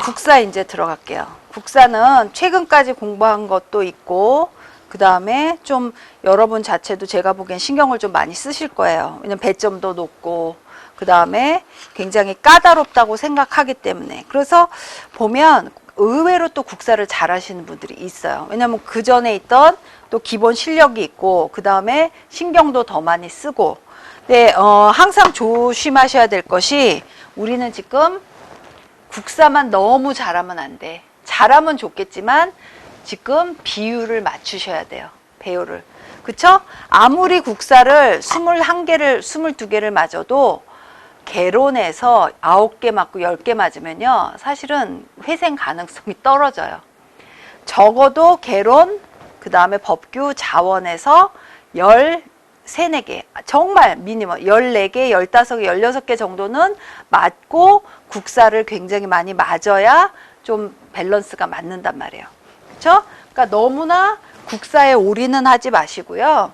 국사 이제 들어갈게요. 국사는 최근까지 공부한 것도 있고, 그 다음에 좀 여러분 자체도 제가 보기엔 신경을 좀 많이 쓰실 거예요. 왜냐면 배점도 높고, 그 다음에 굉장히 까다롭다고 생각하기 때문에. 그래서 보면 의외로 또 국사를 잘 하시는 분들이 있어요. 왜냐면 그 전에 있던 또 기본 실력이 있고, 그 다음에 신경도 더 많이 쓰고. 근데 항상 조심하셔야 될 것이, 우리는 지금 국사만 너무 잘하면 안 돼. 잘하면 좋겠지만 지금 비율을 맞추셔야 돼요. 배율을. 그쵸? 아무리 국사를 21개를, 22개를 맞아도 개론에서 9개 맞고 10개 맞으면요, 사실은 회생 가능성이 떨어져요. 적어도 개론, 그 다음에 법규, 자원에서 13, 4개, 정말 미니멈 14개, 15개, 16개 정도는 맞고 국사를 굉장히 많이 맞아야 좀 밸런스가 맞는단 말이에요. 그렇죠? 그러니까 너무나 국사에 올인은 하지 마시고요.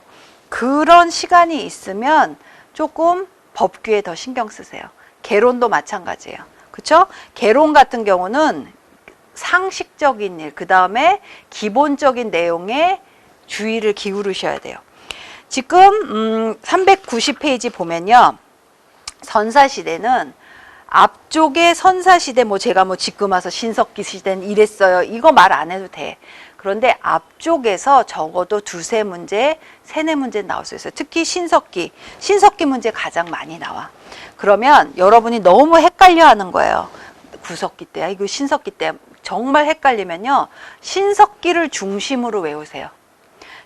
그런 시간이 있으면 조금 법규에 더 신경 쓰세요. 개론도 마찬가지예요. 그렇죠? 개론 같은 경우는 상식적인 일, 그 다음에 기본적인 내용에 주의를 기울이셔야 돼요. 지금 390페이지 보면요, 선사시대는 앞쪽에 선사시대, 뭐 제가 뭐 지금 와서 신석기 시대는 이랬어요, 이거 말 안 해도 돼. 그런데 앞쪽에서 적어도 2-3 문제, 3-4 문제 나올 수 있어요. 특히 신석기 문제 가장 많이 나와. 그러면 여러분이 너무 헷갈려 하는 거예요. 구석기 때야, 이거 신석기 때. 정말 헷갈리면요, 신석기를 중심으로 외우세요.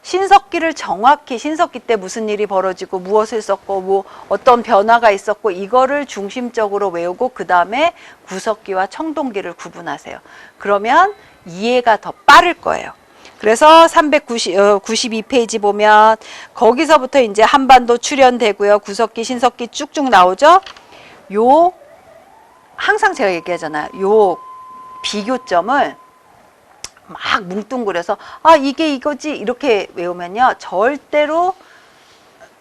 신석기를 정확히, 신석기 때 무슨 일이 벌어지고 무엇을 썼고 뭐 어떤 변화가 있었고 이거를 중심적으로 외우고, 그 다음에 구석기와 청동기를 구분하세요. 그러면 이해가 더 빠를 거예요. 그래서 392페이지 보면 거기서부터 이제 한반도 출현되고요, 구석기, 신석기 쭉쭉 나오죠. 요 항상 제가 얘기하잖아요. 요 비교점을 막 뭉뚱그려서 이게 이거지 이렇게 외우면요, 절대로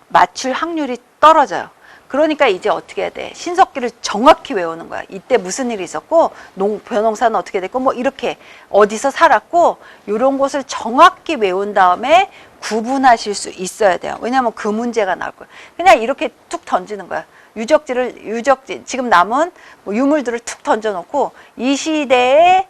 맞출 확률이 떨어져요. 그러니까 이제 어떻게 해야 돼? 신석기를 정확히 외우는 거야. 이때 무슨 일이 있었고, 벼농사는 어떻게 됐고, 뭐 이렇게 어디서 살았고, 이런 것을 정확히 외운 다음에 구분하실 수 있어야 돼요. 왜냐하면 그 문제가 나올 거예요. 그냥 이렇게 툭 던지는 거야. 유적지, 지금 남은 뭐 유물들을 툭 던져놓고 이 시대에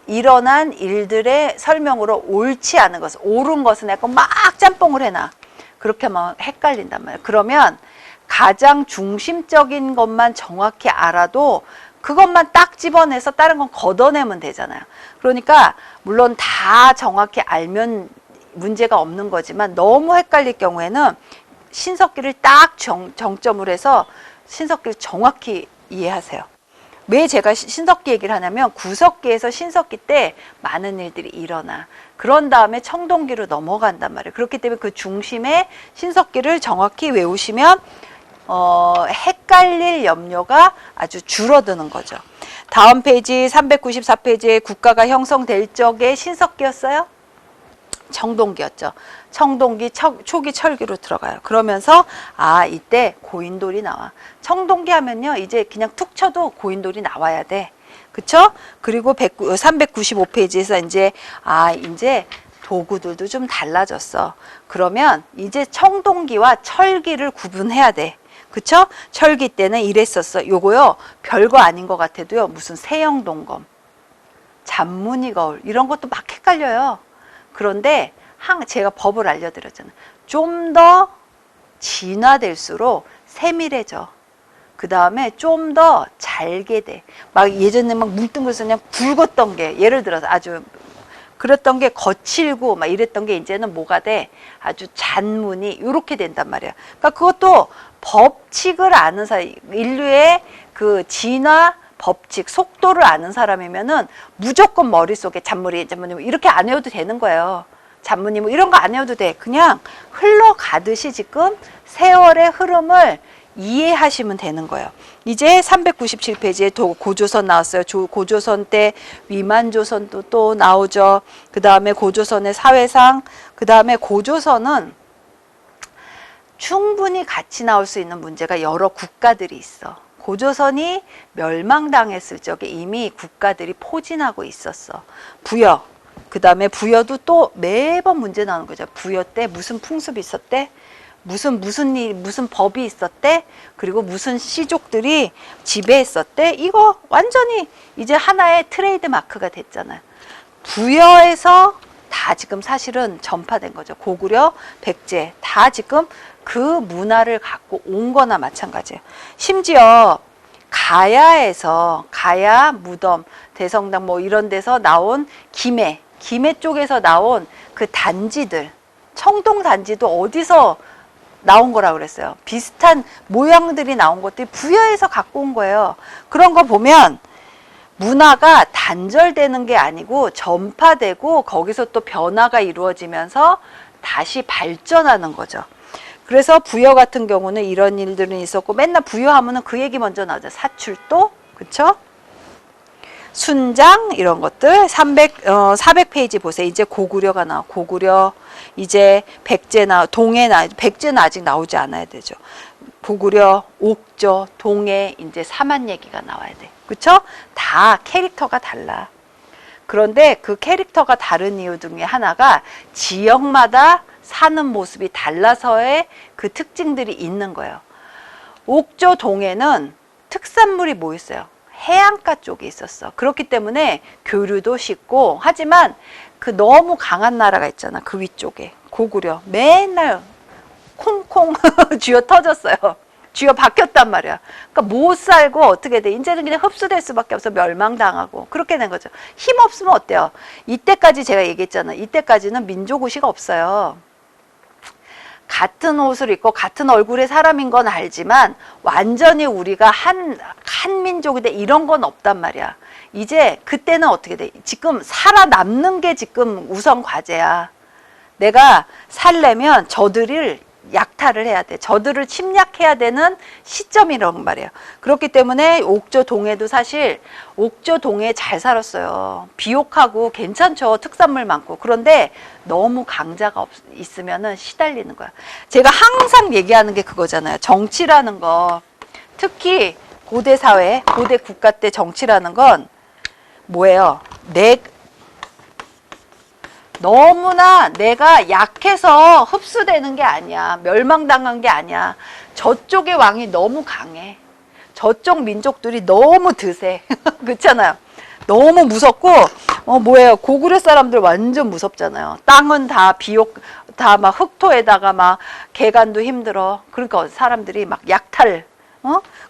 일어난 일들의 설명으로 옳지 않은 것을, 옳은 것은 약간 막 짬뽕을 해놔. 그렇게 하면 헷갈린단 말이에요. 그러면 가장 중심적인 것만 정확히 알아도 그것만 딱 집어내서 다른 건 걷어내면 되잖아요. 그러니까 물론 다 정확히 알면 문제가 없는 거지만, 너무 헷갈릴 경우에는 신석기를 딱 정점으로 해서 신석기를 정확히 이해하세요. 왜 제가 신석기 얘기를 하냐면, 구석기에서 신석기 때 많은 일들이 일어나. 그런 다음에 청동기로 넘어간단 말이에요. 그렇기 때문에 그 중심에 신석기를 정확히 외우시면 헷갈릴 염려가 아주 줄어드는 거죠. 다음 페이지 394페이지에 국가가 형성될 적의 신석기였어요? 청동기였죠. 청동기 초기 철기로 들어가요. 그러면서 이때 고인돌이 나와. 청동기 하면요, 이제 그냥 툭 쳐도 고인돌이 나와야 돼. 그쵸? 그리고 395페이지에서 이제 이제 도구들도 좀 달라졌어. 그러면 이제 청동기와 철기를 구분해야 돼. 그쵸? 철기 때는 이랬었어. 요거요, 별거 아닌 것 같아도요, 무슨 세영동검, 잔무늬 거울, 이런 것도 막 헷갈려요. 그런데 제가 법을 알려드렸잖아요. 좀 더 진화될수록 세밀해져. 그 다음에 좀 더 잘게 돼. 막 예전에 막 뭉뚱그려서 그냥 굵었던 게, 예를 들어서 아주 그랬던 게 거칠고 막 이랬던 게 이제는 뭐가 돼? 아주 잔무늬 이렇게 된단 말이야. 그러니까 그것도 법칙을 아는 사람, 인류의 그 진화 법칙, 속도를 아는 사람이면은 무조건 머릿속에 잔무늬 뭐 이렇게 안 외워도 되는 거예요. 잔무늬 뭐 이런 거 안 외워도 돼. 그냥 흘러가듯이 지금 세월의 흐름을 이해하시면 되는 거예요. 이제 397페이지에 고조선 나왔어요. 고조선 때 위만조선도 또 나오죠. 그 다음에 고조선의 사회상, 그 다음에 고조선은 충분히 같이 나올 수 있는 문제가 여러 국가들이 있어. 고조선이 멸망당했을 적에 이미 국가들이 포진하고 있었어. 부여. 그 다음에 부여도 또 매번 문제 나오는 거죠. 부여 때 무슨 풍습이 있었대? 무슨 법이 있었대? 그리고 무슨 시족들이 지배했었대? 이거 완전히 이제 하나의 트레이드 마크가 됐잖아요. 부여에서 다 지금 사실은 전파된 거죠. 고구려, 백제 다 지금 그 문화를 갖고 온 거나 마찬가지예요. 심지어 가야에서 가야 무덤, 대성당 뭐 이런 데서 나온 김해 쪽에서 나온 그 단지들, 청동 단지도 어디서 나온 거라고 그랬어요. 비슷한 모양들이 나온 것들이 부여에서 갖고 온 거예요. 그런 거 보면 문화가 단절되는 게 아니고 전파되고 거기서 또 변화가 이루어지면서 다시 발전하는 거죠. 그래서 부여 같은 경우는 이런 일들은 있었고, 맨날 부여하면은 그 얘기 먼저 나오죠. 사출도, 그쵸? 순장 이런 것들 400페이지 보세요. 이제 고구려가 나와. 고구려 이제 백제나 동해나 백제는 아직 나오지 않아야 되죠. 고구려, 옥조, 동해 이제 사만 얘기가 나와야 돼. 그쵸? 다 캐릭터가 달라. 그런데 그 캐릭터가 다른 이유 중에 하나가 지역마다 사는 모습이 달라서의 그 특징들이 있는 거예요. 옥조 동해는 특산물이 뭐 있어요? 해안가 쪽에 있었어. 그렇기 때문에 교류도 쉽고, 하지만 그 너무 강한 나라가 있잖아. 그 위쪽에. 고구려. 맨날 콩콩 쥐어 터졌어요. 쥐어 박혔단 말이야. 그러니까 못 살고 어떻게 돼? 이제는 그냥 흡수될 수밖에 없어. 멸망당하고. 그렇게 된 거죠. 힘 없으면 어때요? 이때까지 제가 얘기했잖아. 이때까지는 민족의식 없어요. 같은 옷을 입고 같은 얼굴의 사람인 건 알지만 완전히 우리가 한 민족이 돼 이런 건 없단 말이야. 이제 그때는 어떻게 돼? 지금 살아남는 게 지금 우선 과제야. 내가 살려면 저들을 약탈을 해야 돼. 저들을 침략해야 되는 시점이란 말이에요. 그렇기 때문에 옥조 동해도 사실 옥조 동해 잘 살았어요. 비옥하고 괜찮죠. 특산물 많고. 그런데 너무 강자가 있으면은 시달리는 거야. 제가 항상 얘기하는 게 그거잖아요. 정치라는 거. 특히 고대 사회, 고대 국가 때 정치라는 건 뭐예요? 너무나 내가 약해서 흡수되는 게 아니야. 멸망당한 게 아니야. 저쪽의 왕이 너무 강해. 저쪽 민족들이 너무 드세. 그렇잖아요. 너무 무섭고, 뭐예요? 고구려 사람들 완전 무섭잖아요. 땅은 다 다 막 흑토에다가 막 개간도 힘들어. 그러니까 사람들이 막 약탈,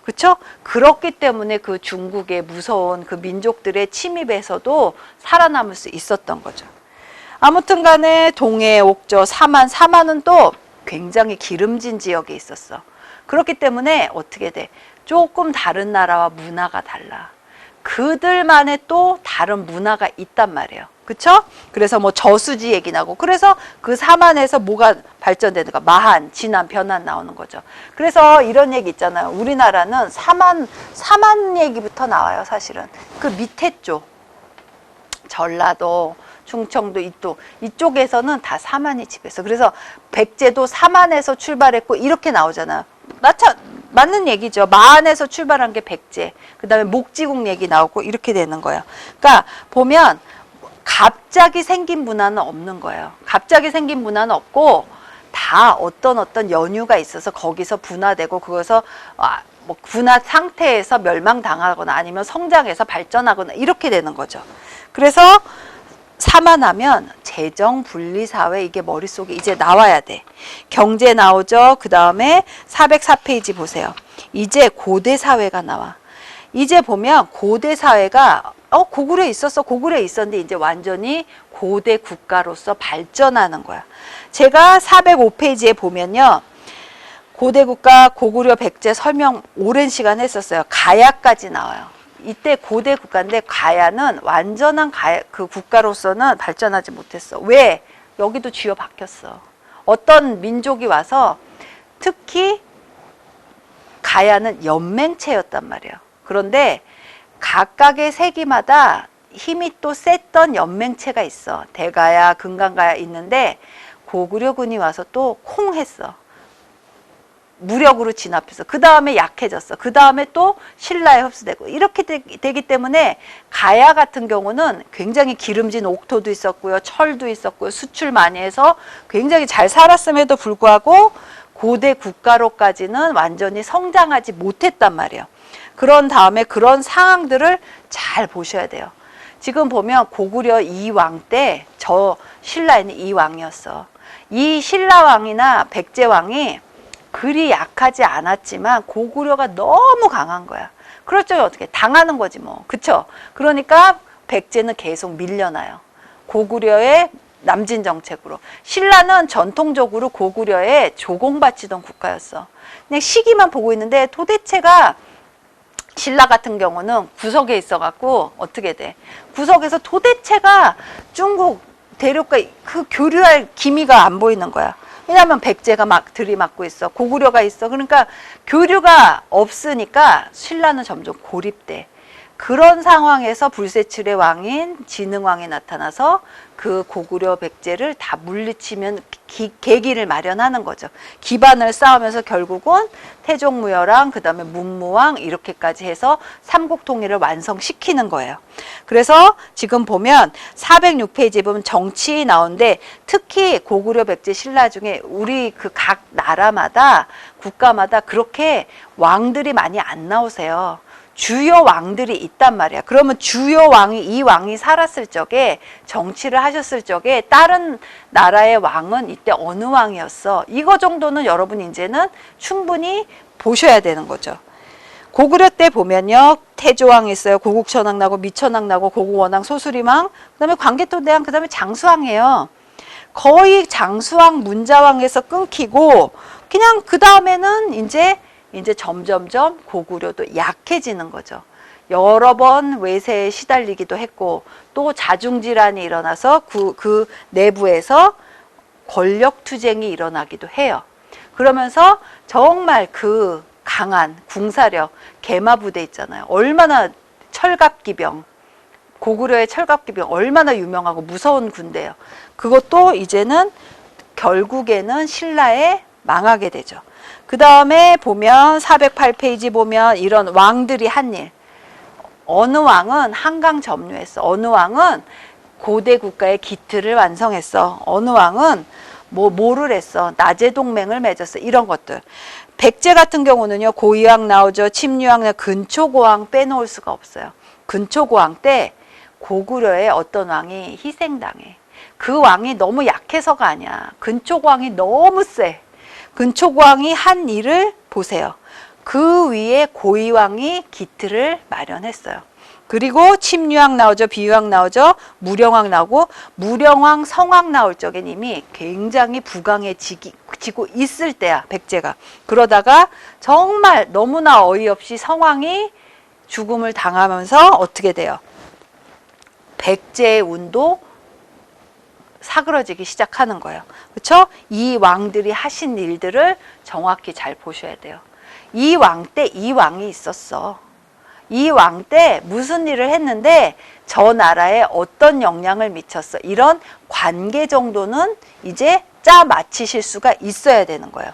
그쵸? 그렇기 때문에 그 중국의 무서운 그 민족들의 침입에서도 살아남을 수 있었던 거죠. 아무튼 간에 동해, 옥저, 사만은 또 굉장히 기름진 지역에 있었어. 그렇기 때문에 어떻게 돼? 조금 다른 나라와 문화가 달라. 그들만의 또 다른 문화가 있단 말이에요. 그쵸? 그래서 뭐 저수지 얘기 나고, 그래서 그 사만에서 뭐가 발전되는가? 마한, 진안, 변한 나오는 거죠. 그래서 이런 얘기 있잖아요. 우리나라는 사만 얘기부터 나와요, 사실은. 그 밑에 쪽. 전라도, 충청도 이쪽에서는 다 사만이 지배했어. 그래서 백제도 사만에서 출발했고 이렇게 나오잖아. 맞는 얘기죠. 마한에서 출발한 게 백제. 그 다음에 목지국 얘기 나오고 이렇게 되는 거예요. 그러니까 보면 갑자기 생긴 문화는 없는 거예요. 갑자기 생긴 문화는 없고 다 어떤 연유가 있어서 거기서 분화되고 그거서 뭐 분화 상태에서 멸망당하거나 아니면 성장해서 발전하거나 이렇게 되는 거죠. 그래서 사만하면 재정분리사회, 이게 머릿속에 이제 나와야 돼. 경제 나오죠. 그 다음에 404페이지 보세요. 이제 고대사회가 나와. 이제 보면 고대사회가 고구려에 있었어. 고구려에 있었는데 이제 완전히 고대 국가로서 발전하는 거야. 제가 405페이지에 보면요. 고대 국가, 고구려, 백제 설명 오랜 시간 했었어요. 가야까지 나와요. 이때 고대 국가인데 가야는 완전한 그 국가로서는 발전하지 못했어. 왜? 여기도 쥐어 박혔어. 어떤 민족이 와서 특히 가야는 연맹체였단 말이에요. 그런데 각각의 세기마다 힘이 또 셌던 연맹체가 있어. 대가야, 금강가야 있는데 고구려군이 와서 또 콩 했어. 무력으로 진압해서 그 다음에 약해졌어. 그 다음에 또 신라에 흡수되고 이렇게 되기 때문에 가야 같은 경우는 굉장히 기름진 옥토도 있었고요. 철도 있었고요. 수출 많이 해서 굉장히 잘 살았음에도 불구하고 고대 국가로까지는 완전히 성장하지 못했단 말이에요. 그런 다음에 그런 상황들을 잘 보셔야 돼요. 지금 보면 고구려 이왕 때 저 신라에는 이왕이었어. 이 신라왕이나 백제왕이 그리 약하지 않았지만 고구려가 너무 강한 거야. 그럴 적에 어떻게 당하는 거지 뭐. 그쵸? 그러니까 백제는 계속 밀려나요. 고구려의 남진 정책으로. 신라는 전통적으로 고구려에 조공바치던 국가였어. 그냥 시기만 보고 있는데 도대체가 신라 같은 경우는 구석에 있어갖고 어떻게 돼? 구석에서 도대체가 중국 대륙과 그 교류할 기미가 안 보이는 거야. 왜냐하면 백제가 막 들이막고 있어. 고구려가 있어. 그러니까 교류가 없으니까 신라는 점점 고립돼. 그런 상황에서 불세출의 왕인 진흥왕이 나타나서 그 고구려 백제를 다 물리치면 계기를 마련하는 거죠. 기반을 쌓으면서 결국은 태종무열왕, 그 다음에 문무왕 이렇게까지 해서 삼국통일을 완성시키는 거예요. 그래서 지금 보면 406페이지 보면 정치 나오는데 특히 고구려 백제 신라 중에 우리 그 각 나라마다 국가마다 그렇게 왕들이 많이 안 나오세요. 주요 왕들이 있단 말이야. 그러면 주요 왕이 이 왕이 살았을 적에 정치를 하셨을 적에 다른 나라의 왕은 이때 어느 왕이었어. 이거 정도는 여러분 이제는 충분히 보셔야 되는 거죠. 고구려 때 보면요. 태조왕이 있어요. 고국천왕 나고 미천왕 나고 고국원왕 소수림왕 그다음에 광개토대왕 그다음에 장수왕이에요. 거의 장수왕 문자왕에서 끊기고 그냥 그 다음에는 이제 점점점 고구려도 약해지는 거죠. 여러 번 외세에 시달리기도 했고 또 자중질환이 일어나서 그 내부에서 권력투쟁이 일어나기도 해요. 그러면서 정말 그 강한 궁사력, 개마부대 있잖아요. 얼마나 철갑기병, 고구려의 철갑기병 얼마나 유명하고 무서운 군대예요. 그것도 이제는 결국에는 신라에 망하게 되죠. 그 다음에 보면 408페이지 보면 이런 왕들이 한 일. 어느 왕은 한강 점유했어. 어느 왕은 고대 국가의 기틀을 완성했어. 어느 왕은 뭐를 했어. 나제 동맹을 맺었어. 이런 것들. 백제 같은 경우는요. 고이왕 나오죠. 침류왕, 근초고왕 빼놓을 수가 없어요. 근초고왕 때 고구려의 어떤 왕이 희생당해. 그 왕이 너무 약해서가 아니야. 근초고왕이 너무 세. 근초고왕이 한 일을 보세요. 그 위에 고이왕이 기틀을 마련했어요. 그리고 침류왕 나오죠. 비유왕 나오죠. 무령왕 나오고 무령왕 성왕 나올 적엔 이미 굉장히 부강해지고 있을 때야. 백제가. 그러다가 정말 너무나 어이없이 성왕이 죽음을 당하면서 어떻게 돼요? 백제의 운도 사그러지기 시작하는 거예요. 그렇죠? 이 왕들이 하신 일들을 정확히 잘 보셔야 돼요. 이 왕 때 이 왕이 있었어. 이 왕 때 무슨 일을 했는데 저 나라에 어떤 영향을 미쳤어. 이런 관계 정도는 이제 짜 맞히실 수가 있어야 되는 거예요.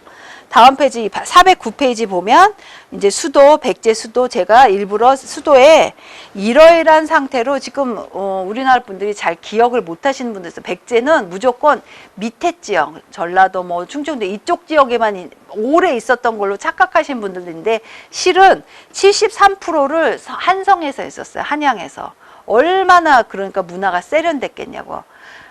다음 페이지 409페이지 보면 이제 수도 백제 수도 제가 일부러 수도에 이러이러한 상태로 지금 우리나라 분들이 잘 기억을 못 하시는 분들 있어요. 백제는 무조건 밑에 지역 전라도 뭐 충청도 이쪽 지역에만 오래 있었던 걸로 착각하시는 분들도 있는데 실은 73%를 한성에서 있었어요. 한양에서. 얼마나 그러니까 문화가 세련됐겠냐고.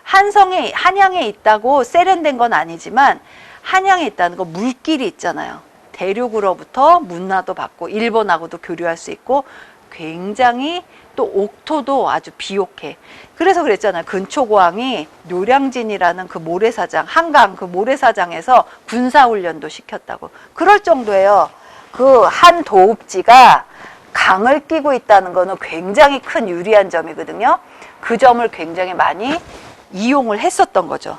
한양에 있다고 세련된 건 아니지만 한양에 있다는 거 물길이 있잖아요. 대륙으로부터 문화도 받고 일본하고도 교류할 수 있고 굉장히 또 옥토도 아주 비옥해. 그래서 그랬잖아요. 근초고왕이 노량진이라는 그 모래사장, 한강 그 모래사장에서 군사훈련도 시켰다고. 그럴 정도예요. 그 한 도읍지가 강을 끼고 있다는 거는 굉장히 큰 유리한 점이거든요. 그 점을 굉장히 많이 이용을 했었던 거죠.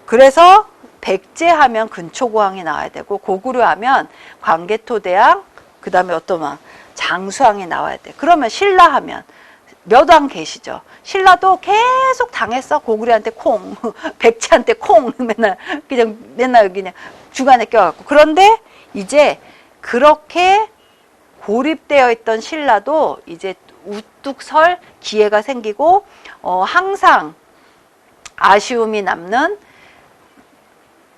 그래서 백제 하면 근초고왕이 나와야 되고 고구려 하면 광개토대왕 그 다음에 어떤 왕 장수왕이 나와야 돼. 그러면 신라 하면 몇 왕 계시죠. 신라도 계속 당했어. 고구려한테 콩, 백제한테 콩, 맨날 그냥 주간에 껴갖고. 그런데 이제 그렇게 고립되어 있던 신라도 이제 우뚝 설 기회가 생기고, 항상 아쉬움이 남는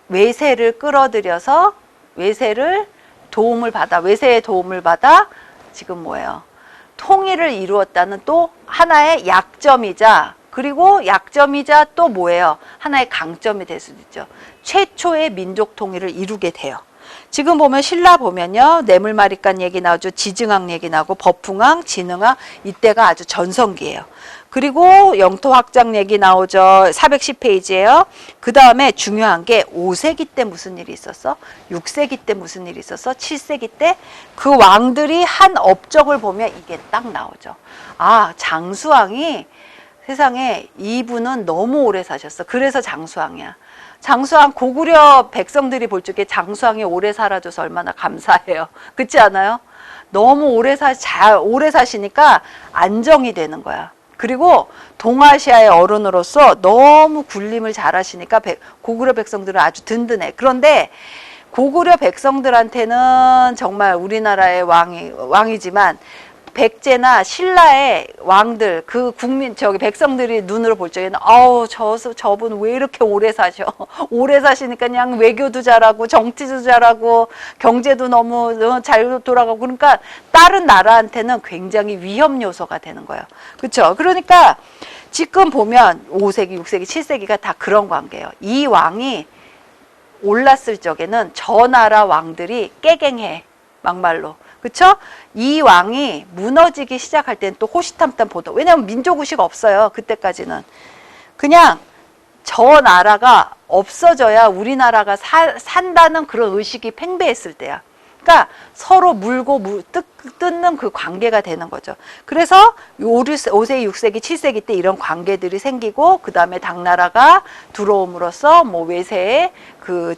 외세를 끌어들여서 외세의 도움을 받아 지금 뭐예요? 통일을 이루었다는 또 하나의 약점이자, 그리고 약점이자 또 뭐예요? 하나의 강점이 될 수도 있죠. 최초의 민족 통일을 이루게 돼요. 지금 보면 신라 보면요, 뇌물마리간 얘기 나오죠. 지증왕 얘기 나오고 법풍왕, 진흥왕, 이때가 아주 전성기예요. 그리고 영토 확장 얘기 나오죠. 410페이지예요. 그 다음에 중요한 게 5세기 때 무슨 일이 있었어? 6세기 때 무슨 일이 있었어? 7세기 때 그 왕들이 한 업적을 보면 이게 딱 나오죠. 아, 장수왕이 세상에 이분은 너무 오래 사셨어. 그래서 장수왕이야. 장수왕, 고구려 백성들이 볼 적에 장수왕이 오래 살아줘서 얼마나 감사해요. 그렇지 않아요? 너무 오래 사시니까 안정이 되는 거야. 그리고 동아시아의 어른으로서 너무 군림을 잘 하시니까 고구려 백성들은 아주 든든해. 그런데 고구려 백성들한테는 정말 우리나라의 왕이지만 백제나 신라의 왕들, 그 백성들이 눈으로 볼 적에는, 저분 왜 이렇게 오래 사셔? 오래 사시니까 그냥 외교도 잘하고, 정치도 잘하고, 경제도 너무 잘 돌아가고, 그러니까 다른 나라한테는 굉장히 위험 요소가 되는 거예요. 그렇죠? 그러니까 지금 보면 5세기, 6세기, 7세기가 다 그런 관계예요. 이 왕이 올랐을 적에는 저 나라 왕들이 깨갱해, 막말로. 그쵸? 이 왕이 무너지기 시작할 때는 또 호시탐탐 보도. 왜냐하면 민족의식 없어요. 그때까지는. 그냥 저 나라가 없어져야 우리나라가 산다는 그런 의식이 팽배했을 때야. 그러니까 서로 물고 뜯는 그 관계가 되는 거죠. 그래서 5세기, 6세기, 7세기 때 이런 관계들이 생기고, 그 다음에 당나라가 들어옴으로써 뭐 외세의 그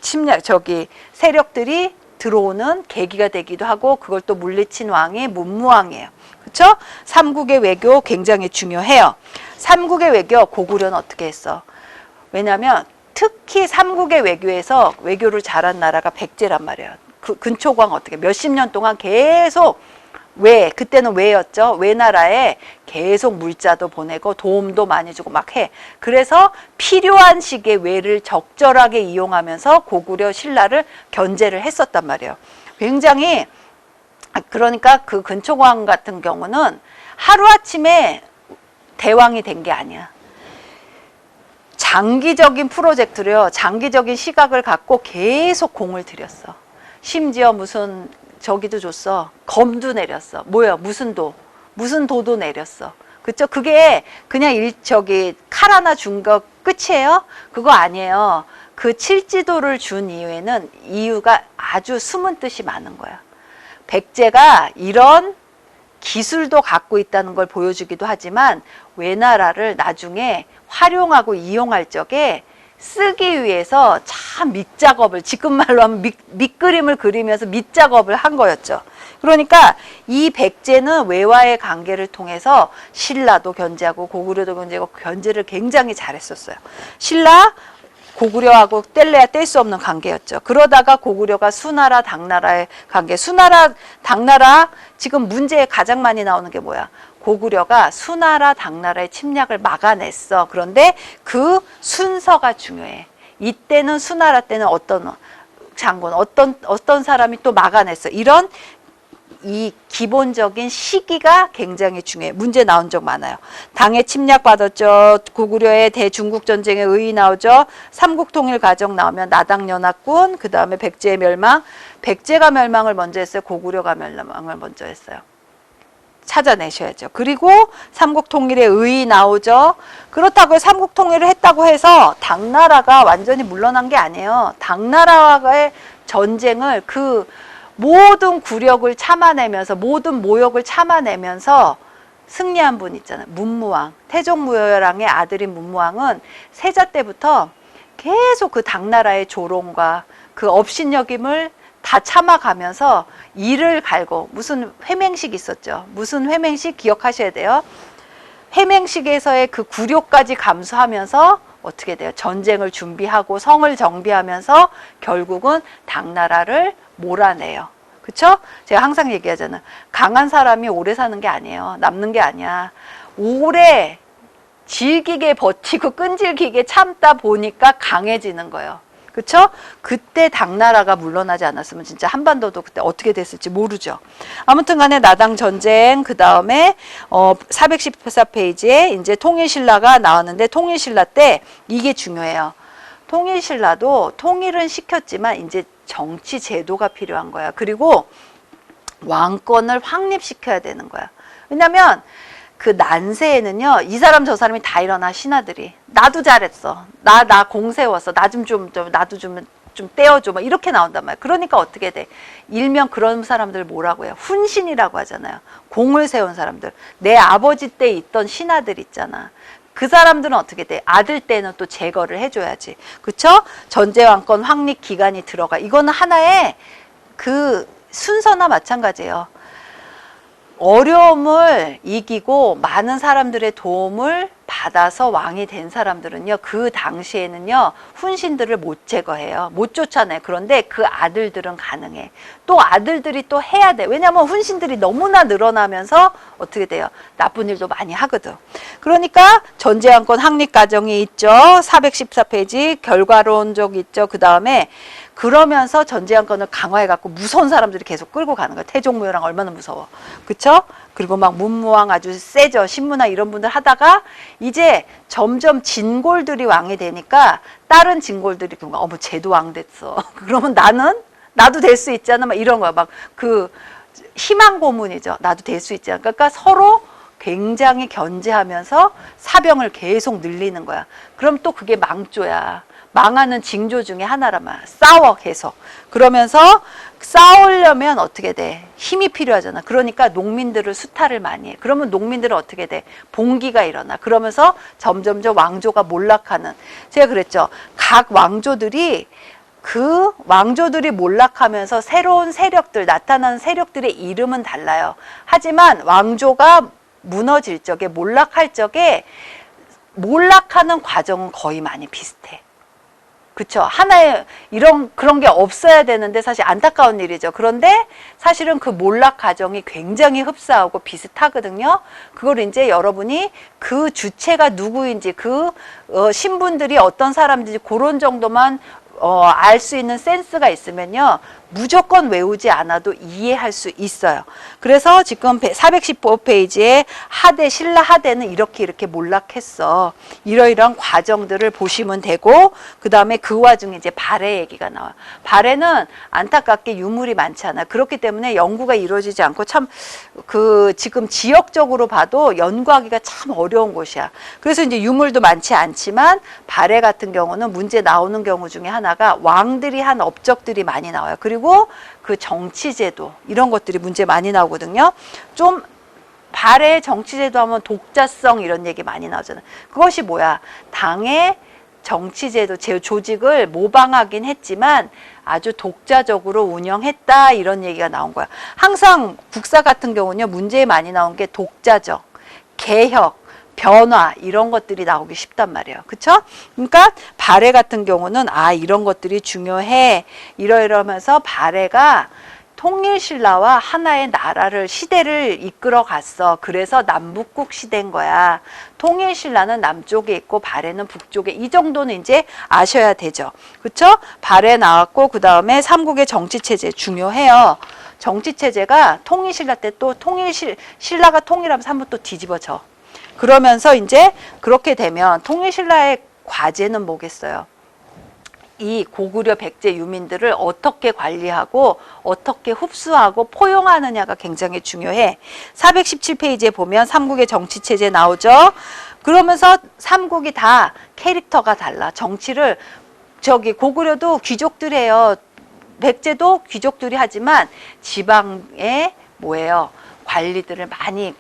세력들이 들어오는 계기가 되기도 하고, 그걸 또 물리친 왕이 문무왕이에요. 그렇죠? 삼국의 외교 굉장히 중요해요. 삼국의 외교, 고구려는 어떻게 했어? 왜냐하면 특히 삼국의 외교에서 외교를 잘한 나라가 백제란 말이에요. 그 근초광 어떻게 몇십 년 동안 계속 그때는 외였죠. 외나라에 계속 물자도 보내고 도움도 많이 주고 막 해. 그래서 필요한 시기에 외를 적절하게 이용하면서 고구려 신라를 견제를 했었단 말이에요. 굉장히, 그러니까 그 근초광 같은 경우는 하루아침에 대왕이 된 게 아니야. 장기적인 프로젝트로요, 장기적인 시각을 갖고 계속 공을 들였어. 심지어 무슨 저기도 줬어. 검도 내렸어. 뭐야? 무슨 도도 내렸어. 그쵸? 그게 그냥 칼 하나 준 거 끝이에요? 그거 아니에요. 그 칠지도를 준 이유가 아주 숨은 뜻이 많은 거야. 백제가 이런 기술도 갖고 있다는 걸 보여주기도 하지만, 외나라를 나중에 활용하고 이용할 적에 쓰기 위해서 참 밑작업을, 지금 말로 하면 밑그림을 그리면서 밑작업을 한 거였죠. 그러니까 이 백제는 외와의 관계를 통해서 신라도 견제하고 고구려도 견제하고 견제를 굉장히 잘했었어요. 고구려하고 뗄래야 뗄 수 없는 관계였죠. 그러다가 고구려가 수나라, 당나라의 관계. 수나라, 당나라, 지금 문제에 가장 많이 나오는 게 뭐야? 고구려가 수나라, 당나라의 침략을 막아냈어. 그런데 그 순서가 중요해. 이때는 수나라 때는 어떤 장군, 어떤 사람이 또 막아냈어. 이런 이 기본적인 시기가 굉장히 중요해. 문제 나온 적 많아요. 당에 침략받았죠. 고구려의 대중국 전쟁에 의의 나오죠. 삼국통일 과정 나오면 나당연합군, 그 다음에 백제의 멸망. 백제가 멸망을 먼저 했어요. 고구려가 멸망을 먼저 했어요. 찾아내셔야죠. 그리고 삼국통일의 의의 나오죠. 그렇다고 삼국통일을 했다고 해서 당나라가 완전히 물러난 게 아니에요. 당나라와의 전쟁을 모든 굴욕을 참아내면서, 모든 모욕을 참아내면서 승리한 분 있잖아요. 문무왕. 태종무열왕의 아들인 문무왕은 세자 때부터 계속 그 당나라의 조롱과 그 업신여김을 다 참아가면서 이를 갈고, 무슨 회맹식 있었죠. 무슨 회맹식 기억하셔야 돼요. 해맹식에서의 그 굴욕까지 감수하면서 어떻게 돼요? 전쟁을 준비하고 성을 정비하면서 결국은 당나라를 몰아내요. 그쵸? 제가 항상 얘기하잖아요. 강한 사람이 오래 사는 게 아니에요. 남는 게 아니야. 오래 질기게 버티고 끈질기게 참다 보니까 강해지는 거예요. 그쵸? 그때 당나라가 물러나지 않았으면 진짜 한반도도 그때 어떻게 됐을지 모르죠. 아무튼 간에 나당 전쟁, 그 다음에 414페이지에 이제 통일신라가 나왔는데, 통일신라 때 이게 중요해요. 통일신라도 통일은 시켰지만 이제 정치 제도가 필요한 거야. 그리고 왕권을 확립시켜야 되는 거야. 왜냐면 그 난세에는요, 이 사람 저 사람이 다 일어나, 신하들이. 나도 잘했어. 나 공 세웠어. 나도 좀 떼어줘. 막 이렇게 나온단 말이야. 그러니까 어떻게 돼? 일명 그런 사람들 뭐라고 해요? 훈신이라고 하잖아요. 공을 세운 사람들. 내 아버지 때 있던 신하들 있잖아. 그 사람들은 어떻게 돼? 아들 때는 또 제거를 해줘야지. 그쵸? 전제왕권 확립 기간이 들어가. 이거는 하나의 그 순서나 마찬가지예요. 어려움을 이기고 많은 사람들의 도움을 받아서 왕이 된 사람들은요, 그 당시에는요, 훈신들을 못 제거해요. 못 쫓아내요. 그런데 그 아들들은 가능해. 또 아들들이 또 해야 돼. 왜냐하면 훈신들이 너무나 늘어나면서 어떻게 돼요? 나쁜 일도 많이 하거든. 그러니까 전제왕권 확립 과정이 있죠. 414페이지 결과론적 있죠. 그 다음에 그러면서 전제왕권을 강화해갖고 무서운 사람들이 계속 끌고 가는 거야. 태종무효랑 얼마나 무서워. 그쵸? 그리고 막 문무왕 아주 세죠. 신무나 이런 분들 하다가 이제 점점 진골들이 왕이 되니까 다른 진골들이 어머 쟤도 왕 됐어. 그러면 나도 될 수 있잖아. 막 이런 거야. 막 그 희망 고문이죠. 나도 될 수 있잖아. 그러니까 서로 굉장히 견제하면서 사병을 계속 늘리는 거야. 그럼 또 그게 망조야. 망하는 징조 중에 하나라면 싸워 계속. 그러면서 싸우려면 어떻게 돼? 힘이 필요하잖아. 그러니까 농민들을 수탈을 많이 해. 그러면 농민들은 어떻게 돼? 봉기가 일어나. 그러면서 점점점 왕조가 몰락하는. 제가 그랬죠. 각 왕조들이 그 왕조들이 몰락하면서 새로운 세력들, 나타나는 세력들의 이름은 달라요. 하지만 왕조가 무너질 적에, 몰락할 적에 몰락하는 과정은 거의 많이 비슷해. 그쵸. 하나의 그런 게 없어야 되는데 사실 안타까운 일이죠. 그런데 사실은 그 몰락 과정이 굉장히 흡사하고 비슷하거든요. 그걸 이제 여러분이 그 주체가 누구인지, 신분들이 어떤 사람인지 그런 정도만 알 수 있는 센스가 있으면요, 무조건 외우지 않아도 이해할 수 있어요. 그래서 지금 415페이지에 신라 하대는 이렇게 몰락했어. 이러이러한 과정들을 보시면 되고, 그 다음에 그 와중에 이제 발해 얘기가 나와요. 발해는 안타깝게 유물이 많지 않아요. 그렇기 때문에 연구가 이루어지지 않고 지금 지역적으로 봐도 연구하기가 참 어려운 곳이야. 그래서 이제 유물도 많지 않지만 발해 같은 경우는 문제 나오는 경우 중에 하나가 왕들이 한 업적들이 많이 나와요. 그리고 그 정치제도 이런 것들이 문제 많이 나오거든요. 좀 발해 정치제도 하면 독자성 이런 얘기 많이 나오잖아요. 그것이 뭐야? 당의 정치제도, 조직을 모방하긴 했지만 아주 독자적으로 운영했다 이런 얘기가 나온 거야. 항상 국사 같은 경우는요, 문제에 많이 나온 게 독자적, 개혁, 변화 이런 것들이 나오기 쉽단 말이에요. 그쵸? 그러니까 발해 같은 경우는 이런 것들이 중요해. 이러면서 발해가 통일신라와 하나의 시대를 이끌어 갔어. 그래서 남북국 시대인 거야. 통일신라는 남쪽에 있고 발해는 북쪽에. 이 정도는 이제 아셔야 되죠. 그쵸? 발해 나왔고 그 다음에 삼국의 정치체제 중요해요. 정치체제가 통일신라 때 또 신라가 통일하면서 한번 또 뒤집어져. 그러면서 이제 그렇게 되면 통일신라의 과제는 뭐겠어요? 이 고구려 백제 유민들을 어떻게 관리하고 어떻게 흡수하고 포용하느냐가 굉장히 중요해. 417페이지에 보면 삼국의 정치체제 나오죠. 그러면서 삼국이 다 캐릭터가 달라. 정치를 고구려도 귀족들이에요. 백제도 귀족들이 하지만 지방에 뭐예요? 관리들을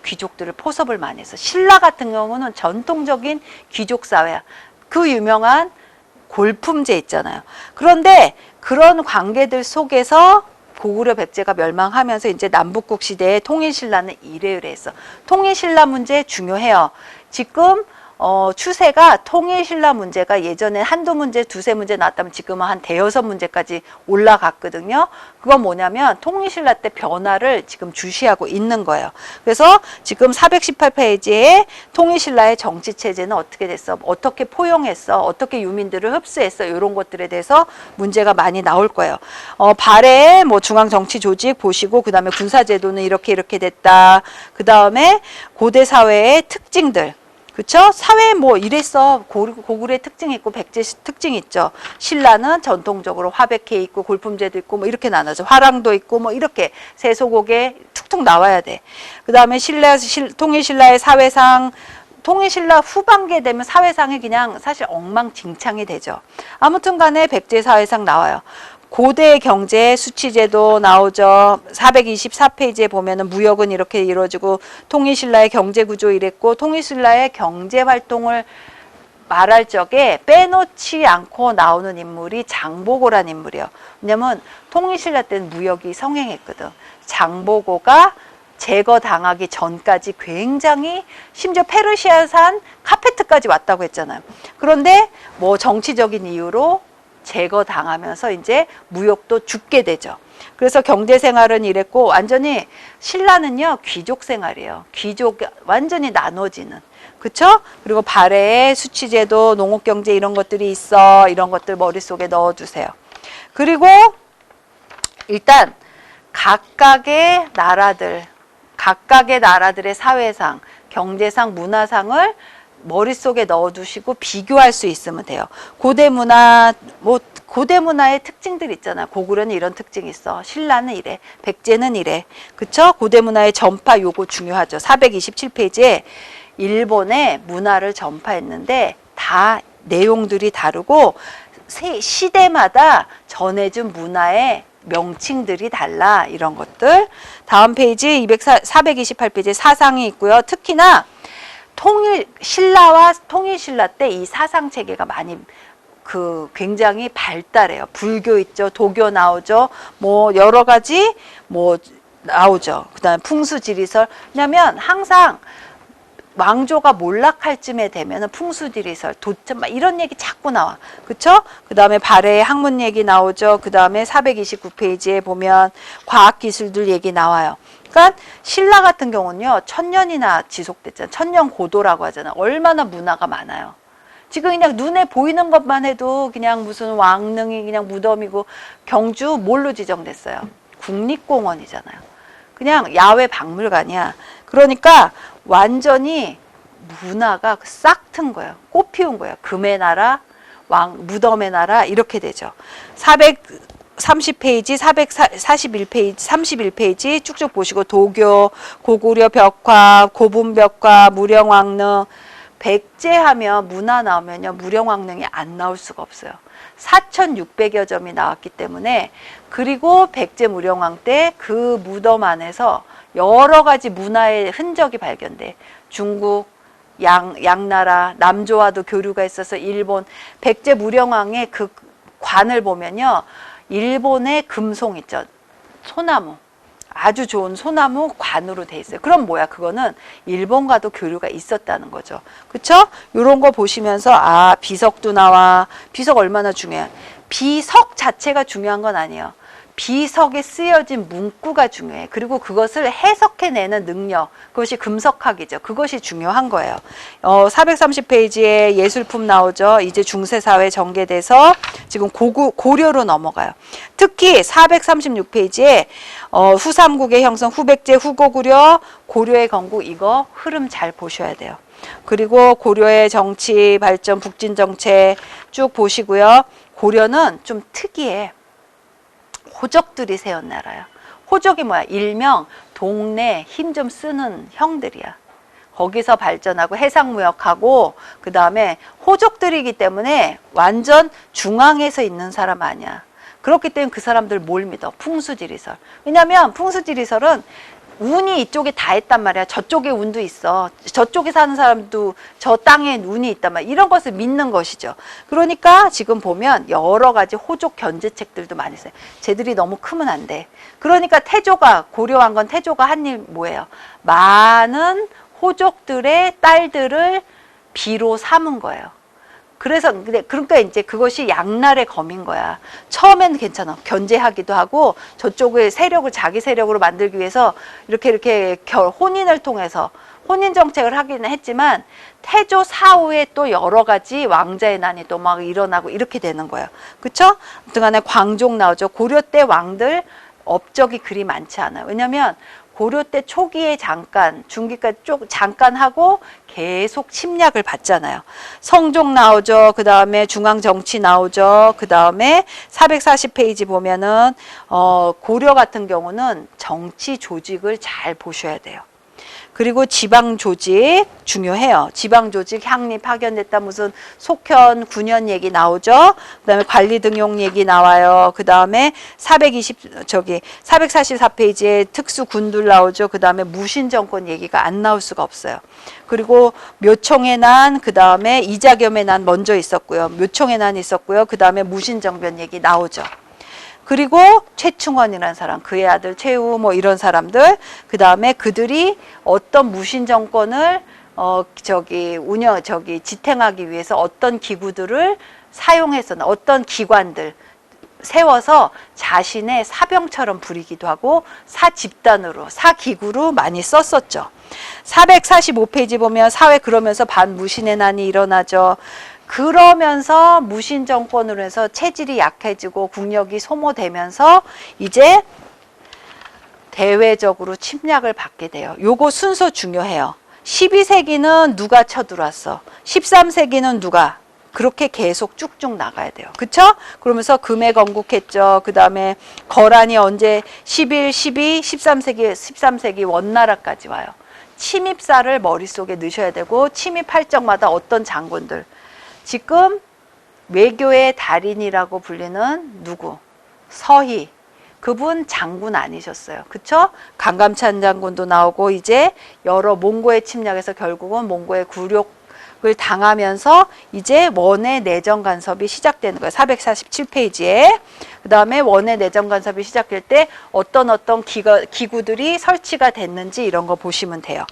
귀족들을 포섭을 많이 해서 신라 같은 경우는 전통적인 귀족 사회야. 그 유명한 골품제 있잖아요. 그런데 그런 관계들 속에서 고구려 백제가 멸망하면서 이제 남북국 시대에 통일신라는 이래를 했어. 통일신라 문제 중요해요. 지금 추세가 통일신라 문제가 예전에 한두 문제, 두세 문제 나왔다면 지금은 한 대여섯 문제까지 올라갔거든요. 그건 뭐냐면 통일신라 때 변화를 지금 주시하고 있는 거예요. 그래서 지금 418페이지에 통일신라의 정치체제는 어떻게 됐어? 어떻게 포용했어? 어떻게 유민들을 흡수했어? 이런 것들에 대해서 문제가 많이 나올 거예요. 발해 뭐 중앙정치조직 보시고 그 다음에 군사제도는 이렇게 됐다. 그 다음에 고대사회의 특징들. 그쵸? 사회 뭐 이랬어. 고구려의 특징이 있고 백제 특징이 있죠. 신라는 전통적으로 화백해 있고 골품제도 있고 뭐 이렇게 나눠져. 화랑도 있고 뭐 이렇게 세소곡에 툭툭 나와야 돼. 그 다음에 통일신라의 사회상, 통일신라 후반기에 되면 사회상이 그냥 사실 엉망진창이 되죠. 아무튼 간에 백제 사회상 나와요. 고대 경제 수치제도 나오죠. 424페이지에 보면은 무역은 이렇게 이루어지고 통일신라의 경제구조 이랬고 통일신라의 경제활동을 말할 적에 빼놓지 않고 나오는 인물이 장보고란 인물이에요. 왜냐면 통일신라 때는 무역이 성행했거든. 장보고가 제거당하기 전까지 굉장히 심지어 페르시아산 카페트까지 왔다고 했잖아요. 그런데 뭐 정치적인 이유로 제거당하면서 이제 무역도 죽게 되죠. 그래서 경제 생활은 이랬고 완전히 신라는요 귀족 생활이에요. 귀족 완전히 나눠지는. 그쵸? 그리고 발해 수치제도 농업경제 이런 것들이 있어. 이런 것들 머릿속에 넣어두세요. 그리고 일단 각각의 나라들의 사회상, 경제상, 문화상을 머릿속에 넣어두시고 비교할 수 있으면 돼요. 고대 문화의 특징들 있잖아. 고구려는 이런 특징이 있어. 신라는 이래. 백제는 이래. 그쵸? 고대 문화의 전파 요거 중요하죠. 427페이지에 일본의 문화를 전파했는데 다 내용들이 다르고 시대마다 전해준 문화의 명칭들이 달라. 이런 것들. 다음 페이지 428페이지에 사상이 있고요. 특히나 신라와 통일신라 때 이 사상 체계가 많이 굉장히 발달해요. 불교 있죠. 도교 나오죠. 뭐 여러 가지 뭐 나오죠. 그다음에 풍수지리설. 왜냐면 항상 왕조가 몰락할 쯤에 되면은 풍수지리설, 도천 막 이런 얘기 자꾸 나와. 그쵸? 그다음에 발해의 학문 얘기 나오죠. 그다음에 429페이지에 보면 과학기술들 얘기 나와요. 그러니까 신라 같은 경우는요. 1000년이나 지속됐잖아요. 천년고도라고 하잖아요. 얼마나 문화가 많아요. 지금 그냥 눈에 보이는 것만 해도 그냥 무슨 왕릉이 그냥 무덤이고 경주 뭘로 지정됐어요? 국립공원이잖아요. 그냥 야외 박물관이야. 그러니까 완전히 문화가 싹 튼 거예요. 꽃 피운 거예요. 금의 나라, 무덤의 나라 이렇게 되죠. 430페이지, 441페이지, 31페이지 쭉쭉 보시고 도교, 고구려 벽화, 고분벽화, 무령왕릉 백제하면 문화 나오면요. 무령왕릉이 안 나올 수가 없어요. 4,600여 점이 나왔기 때문에 그리고 백제 무령왕 때 그 무덤 안에서 여러 가지 문화의 흔적이 발견돼. 중국, 양나라, 남조와도 교류가 있어서 일본, 백제 무령왕의 그 관을 보면요. 일본의 금송 있죠. 소나무. 아주 좋은 소나무 관으로 돼 있어요. 그럼 뭐야? 그거는 일본과도 교류가 있었다는 거죠. 그쵸? 요런 거 보시면서 비석도 나와. 비석 얼마나 중요해. 비석 자체가 중요한 건 아니에요. 비석에 쓰여진 문구가 중요해. 그리고 그것을 해석해내는 능력, 그것이 금석학이죠. 그것이 중요한 거예요. 430페이지에 예술품 나오죠. 이제 중세사회 전개돼서 지금 고려로 넘어가요. 특히 436페이지에 후삼국의 형성, 후백제, 후고구려, 고려의 건국 이거 흐름 잘 보셔야 돼요. 그리고 고려의 정치 발전, 북진 정책 쭉 보시고요. 고려는 좀 특이해. 호족들이 세운 나라야. 호족이 뭐야? 일명 동네 힘 좀 쓰는 형들이야. 거기서 발전하고 해상무역하고 그 다음에 호족들이기 때문에 완전 중앙에서 있는 사람 아니야. 그렇기 때문에 그 사람들 뭘 믿어? 풍수지리설. 왜냐하면 풍수지리설은 운이 이쪽에 다 했단 말이야. 저쪽에 운도 있어. 저쪽에 사는 사람도 저 땅에 운이 있단 말이야. 이런 것을 믿는 것이죠. 그러니까 지금 보면 여러 가지 호족 견제책들도 많이 써요. 쟤들이 너무 크면 안 돼. 그러니까 태조가, 고려왕건 태조가 한 일 뭐예요? 많은 호족들의 딸들을 비로 삼은 거예요. 그래서 그러니까 이제 그것이 양날의 검인 거야. 처음에는 괜찮아. 견제하기도 하고 저쪽의 세력을 자기 세력으로 만들기 위해서 이렇게 혼인을 통해서 혼인 정책을 하기는 했지만 태조 사후에 또 여러 가지 왕자의 난이 또 막 일어나고 이렇게 되는 거예요. 그쵸? 아무튼 간에 광종 나오죠. 고려 때 왕들 업적이 그리 많지 않아요. 왜냐면 고려 때 초기에 잠깐, 중기까지 잠깐 하고 계속 침략을 받잖아요. 성종 나오죠. 그 다음에 중앙정치 나오죠. 그 다음에 440페이지 보면은 고려 같은 경우는 정치 조직을 잘 보셔야 돼요. 그리고 지방 조직 중요해요. 지방 조직 향리 파견됐다 무슨 속현 9년 얘기 나오죠. 그다음에 관리 등용 얘기 나와요. 그다음에 444페이지에 특수 군들 나오죠. 그다음에 무신 정권 얘기가 안 나올 수가 없어요. 그리고 묘청의 난, 그다음에 이자겸의 난 먼저 있었고요. 묘청의 난이 있었고요. 그다음에 무신 정변 얘기 나오죠. 그리고 최충원이라는 사람, 그의 아들 최후 뭐 이런 사람들, 그 다음에 그들이 어떤 무신 정권을 지탱하기 위해서 어떤 기구들을 사용해서 어떤 기관들 세워서 자신의 사병처럼 부리기도 하고 사집단으로, 사기구로 많이 썼었죠. 445페이지 보면 사회 그러면서 반무신의 난이 일어나죠. 그러면서 무신 정권으로 해서 체질이 약해지고 국력이 소모되면서 이제 대외적으로 침략을 받게 돼요. 요거 순서 중요해요. 12세기는 누가 쳐들어왔어? 13세기는 누가? 그렇게 계속 쭉쭉 나가야 돼요. 그쵸? 그러면서 금에 건국했죠. 그 다음에 거란이 언제 11, 12, 13세기 원나라까지 와요. 침입사를 머릿속에 넣으셔야 되고 침입할 적마다 어떤 장군들 지금 외교의 달인이라고 불리는 누구? 서희. 그분 장군 아니셨어요. 그쵸? 강감찬 장군도 나오고 이제 여러 몽고의 침략에서 결국은 몽고의 굴욕을 당하면서 이제 원의 내정 간섭이 시작되는 거예요. 447페이지에. 그 다음에 원의 내정 간섭이 시작될 때 어떤 기구들이 설치가 됐는지 이런 거 보시면 돼요.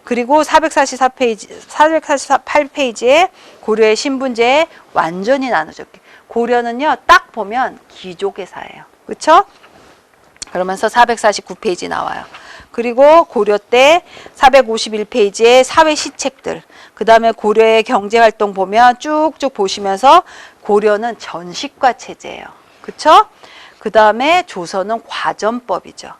그리고 448페이지에 고려의 신분제에 완전히 나누죠. 고려는요, 딱 보면 귀족의 사예요. 그쵸? 그러면서 449페이지 나와요. 그리고 고려 때 451페이지에 사회 시책들, 그 다음에 고려의 경제활동 보면 쭉쭉 보시면서 고려는 전시과 체제예요. 그쵸? 그 다음에 조선은 과전법이죠.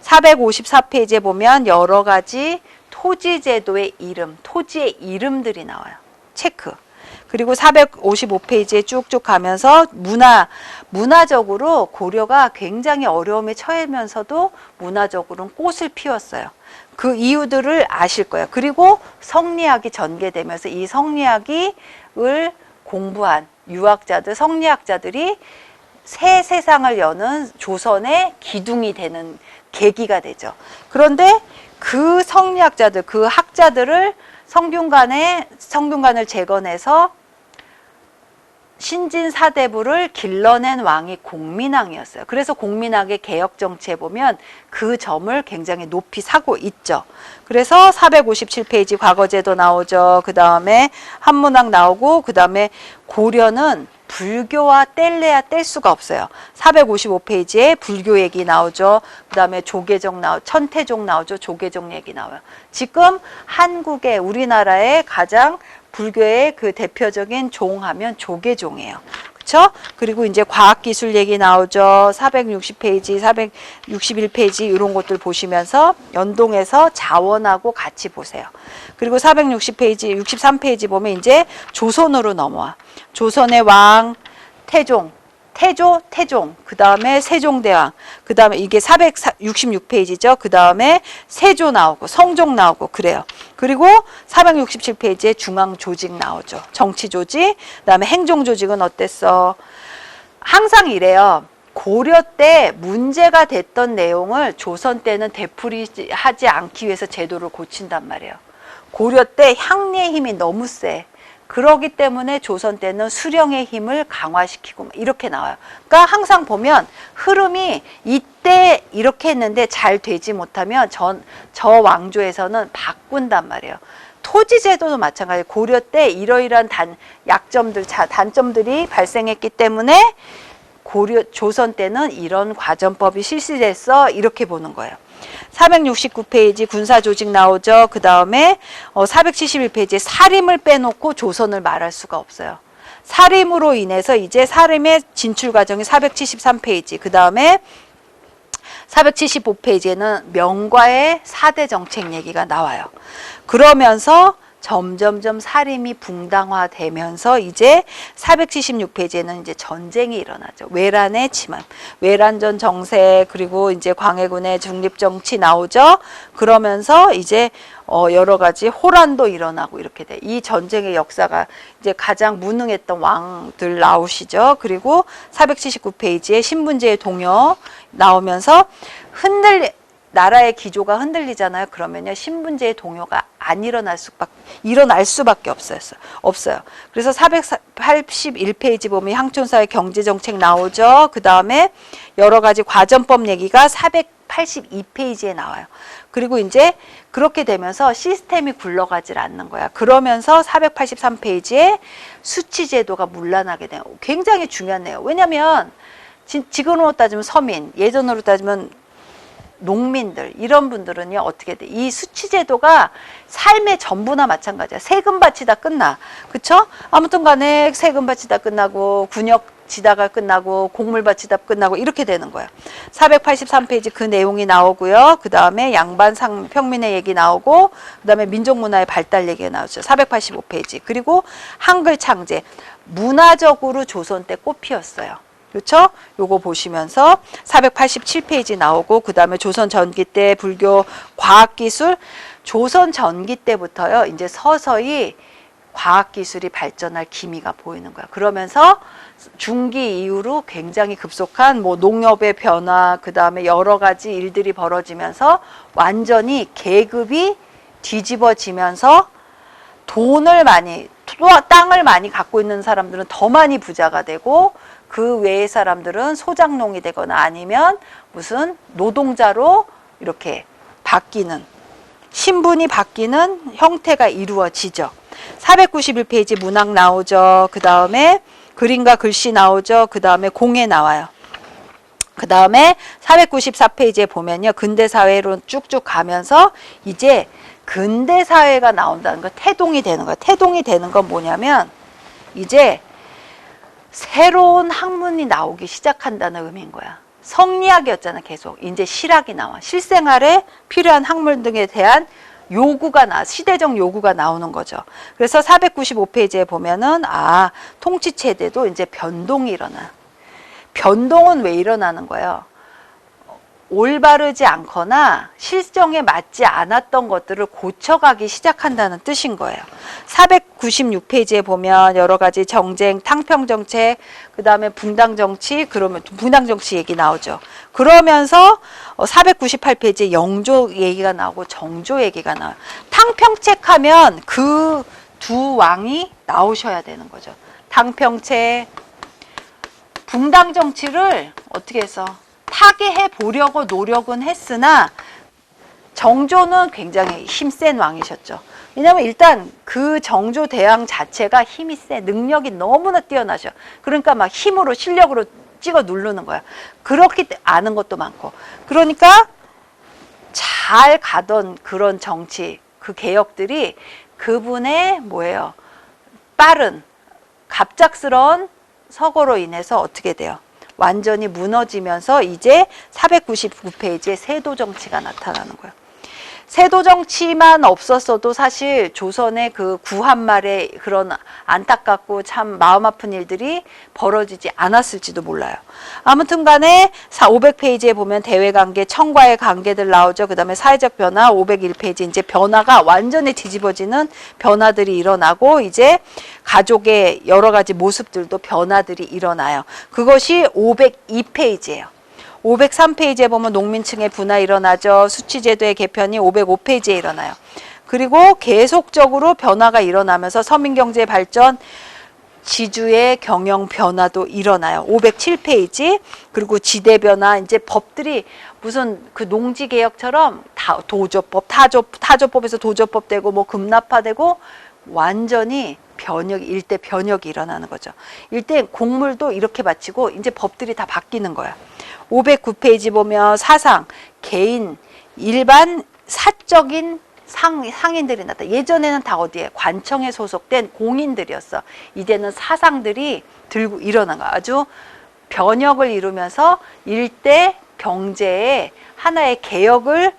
454페이지에 보면 여러 가지 토지제도의 이름, 토지의 이름들이 나와요. 체크. 그리고 455페이지에 쭉쭉 가면서 문화적으로 고려가 굉장히 어려움에 처하면서도 문화적으로는 꽃을 피웠어요. 그 이유들을 아실 거예요. 그리고 성리학이 전개되면서 이 성리학을 공부한 유학자들, 성리학자들이 새 세상을 여는 조선의 기둥이 되는 계기가 되죠. 그런데 그 성리학자들, 그 학자들을 성균관을 재건해서 신진사대부를 길러낸 왕이 공민왕이었어요. 그래서 공민왕의 개혁 정치에 보면 그 점을 굉장히 높이 사고 있죠. 그래서 457페이지 과거제도 나오죠. 그 다음에 한문학 나오고 그 다음에 고려는 불교와 뗄래야 뗄 수가 없어요. 455페이지에 불교 얘기 나오죠. 그 다음에 천태종 나오죠. 조계종 얘기 나와요. 지금 한국의 우리나라의 가장 불교의 그 대표적인 종하면 조계종이에요. 그쵸? 그리고 이제 과학기술 얘기 나오죠. 460페이지, 461페이지 이런 것들 보시면서 연동해서 자원하고 같이 보세요. 그리고 460페이지, 63페이지 보면 이제 조선으로 넘어와. 조선의 왕, 태종, 그 다음에 세종대왕, 그 다음에 이게 466페이지죠. 그 다음에 세조 나오고 성종 나오고 그래요. 그리고 467페이지에 중앙조직 나오죠. 정치조직, 그 다음에 행정조직은 어땠어? 항상 이래요. 고려 때 문제가 됐던 내용을 조선 때는 되풀이하지 않기 위해서 제도를 고친단 말이에요. 고려 때 향리의 힘이 너무 세. 그러기 때문에 조선 때는 수령의 힘을 강화시키고 이렇게 나와요. 그러니까 항상 보면 흐름이 이때 이렇게 했는데 잘 되지 못하면 저 왕조에서는 바꾼단 말이에요. 토지 제도도 마찬가지예요. 고려 때 이러이러한 단점들이 발생했기 때문에 조선 때는 이런 과전법이 실시됐어. 이렇게 보는 거예요. 469페이지 군사조직 나오죠. 그 다음에 471페이지에 사림을 빼놓고 조선을 말할 수가 없어요. 사림으로 인해서 이제 사림의 진출 과정이 473페이지. 그 다음에 475페이지에는 명과의 4대 정책 얘기가 나와요. 그러면서 점점점 사림이 붕당화되면서 이제 476페이지에는 이제 전쟁이 일어나죠. 외란의 침함, 외란전 정세, 그리고 이제 광해군의 중립정치 나오죠. 그러면서 이제 여러 가지 호란도 일어나고 이렇게 돼. 이 전쟁의 역사가 이제 가장 무능했던 왕들 나오시죠. 그리고 479페이지에 신분제의 동요 나오면서 나라의 기조가 흔들리잖아요. 그러면요, 신분제의 동요가 안 일어날 수밖에 없어요. 그래서 481페이지 보면 향촌사회 경제정책 나오죠. 그 다음에 여러 가지 과전법 얘기가 482페이지에 나와요. 그리고 이제 그렇게 되면서 시스템이 굴러가질 않는 거야. 그러면서 483페이지에 수치제도가 문란하게 돼요. 굉장히 중요한 내용. 왜냐면 지금으로 따지면 서민, 예전으로 따지면 농민들, 이런 분들은요, 어떻게 돼? 이 수치제도가 삶의 전부나 마찬가지야. 세금 바치다 끝나. 그쵸? 아무튼 간에 세금 바치다 끝나고, 군역 지다가 끝나고, 곡물 바치다 끝나고, 이렇게 되는 거야. 483페이지 그 내용이 나오고요. 그 다음에 양반 평민의 얘기 나오고, 그 다음에 민족문화의 발달 얘기가 나오죠. 485페이지. 그리고 한글 창제. 문화적으로 조선 때 꽃피었어요. 그렇죠? 요거 보시면서 487페이지 나오고, 그 다음에 조선 전기 때 불교 과학기술, 조선 전기 때부터요, 이제 서서히 과학기술이 발전할 기미가 보이는 거야. 그러면서 중기 이후로 굉장히 급속한 농업의 변화, 그 다음에 여러 가지 일들이 벌어지면서 완전히 계급이 뒤집어지면서 땅을 많이 갖고 있는 사람들은 더 많이 부자가 되고, 그 외의 사람들은 소작농이 되거나 아니면 무슨 노동자로 이렇게 신분이 바뀌는 형태가 이루어지죠. 491페이지 문학 나오죠. 그 다음에 그림과 글씨 나오죠. 그 다음에 공예 나와요. 그 다음에 494페이지에 보면요, 근대사회로 쭉쭉 가면서 이제 근대사회가 나온다는 거, 태동이 되는 거예요. 태동이 되는 건 뭐냐면 이제 새로운 학문이 나오기 시작한다는 의미인 거야. 성리학이었잖아, 계속. 이제 실학이 나와. 실생활에 필요한 학문 등에 대한 시대적 요구가 나오는 거죠. 그래서 495페이지에 보면은, 통치체제도 이제 변동이 일어나. 변동은 왜 일어나는 거예요? 올바르지 않거나 실정에 맞지 않았던 것들을 고쳐가기 시작한다는 뜻인 거예요. 496페이지에 보면 여러 가지 정쟁, 탕평정책, 그 다음에 붕당정치, 그러면 붕당정치 얘기 나오죠. 그러면서 498페이지에 영조 얘기가 나오고 정조 얘기가 나와요. 탕평책 하면 그 두 왕이 나오셔야 되는 거죠. 탕평책, 붕당정치를 어떻게 해서 타개해 보려고 노력은 했으나 정조는 굉장히 힘센 왕이셨죠. 왜냐하면 일단 그 정조 대왕 자체가 힘이 세, 능력이 너무나 뛰어나셔. 그러니까 막 힘으로, 실력으로 찍어 누르는 거야. 그렇게 아는 것도 많고. 그러니까 잘 가던 그런 정치, 그 개혁들이 그분의 빠른, 갑작스러운 서거로 인해서 어떻게 돼요? 완전히 무너지면서 이제 499페이지에 세도 정치가 나타나는 거예요. 세도 정치만 없었어도 사실 조선의 그 구한말의 그런 안타깝고 참 마음 아픈 일들이 벌어지지 않았을지도 몰라요. 아무튼 간에 500페이지에 보면 대외관계, 청과의 관계들 나오죠. 그 다음에 사회적 변화, 501페이지 이제 변화가 완전히 뒤집어지는 변화들이 일어나고 이제 가족의 여러 가지 모습들도 변화들이 일어나요. 그것이 502페이지예요. 503페이지에 보면 농민층의 분화 일어나죠. 수치제도의 개편이 505페이지에 일어나요. 그리고 계속적으로 변화가 일어나면서 서민경제 발전, 지주의 경영 변화도 일어나요. 507페이지. 그리고 지대 변화, 이제 법들이 무슨 그 농지개혁처럼 도조법, 타조법에서 도조법 되고 뭐 급납화되고 완전히 일대 변혁이 일어나는 거죠. 일대 공물도 이렇게 바치고 이제 법들이 다 바뀌는 거야. 509페이지 보면 사상, 개인, 일반, 사적인 상인들이 나타. 예전에는 다 어디에? 관청에 소속된 공인들이었어. 이제는 사상들이 들고 일어난 거야. 아주 변혁을 이루면서 일대 경제의 하나의 개혁을